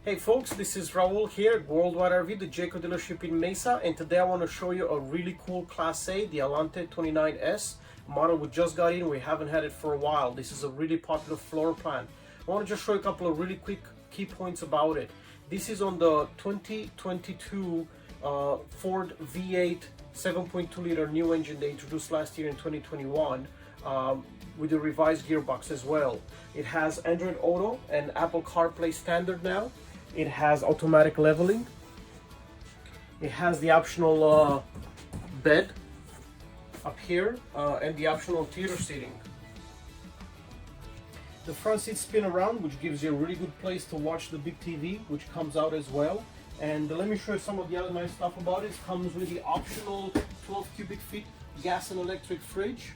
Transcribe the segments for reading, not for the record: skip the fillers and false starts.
Hey folks, this is Raul here at Worldwide RV, the Jayco dealership in Mesa, and today I want to show you a really cool Class A, the Alante 29S model. We just got in, we haven't had it for a while. This is a really popular floor plan. I want to just show you a couple of really quick key points about it. This is on the 2022 Ford V8 7.2 liter new engine they introduced last year in 2021. With a revised gearbox as well. It has Android Auto and Apple CarPlay standard now. It has automatic leveling. It has the optional bed up here and the optional theater seating. The front seats spin around, which gives you a really good place to watch the big TV, which comes out as well. And let me show you some of the other nice stuff about it. It comes with the optional 12 cubic feet gas and electric fridge.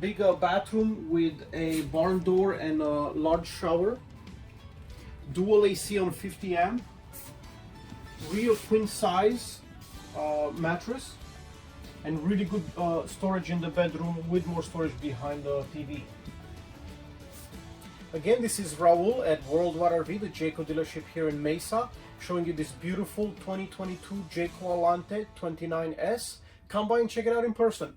Big bathroom with a barn door and a large shower. Dual AC on 50 amp. Real queen size mattress. And really good storage in the bedroom with more storage behind the TV. Again, this is Raul at Worldwide RV, the Jayco dealership here in Mesa, showing you this beautiful 2022 Jayco Alante 29S. Come by and check it out in person.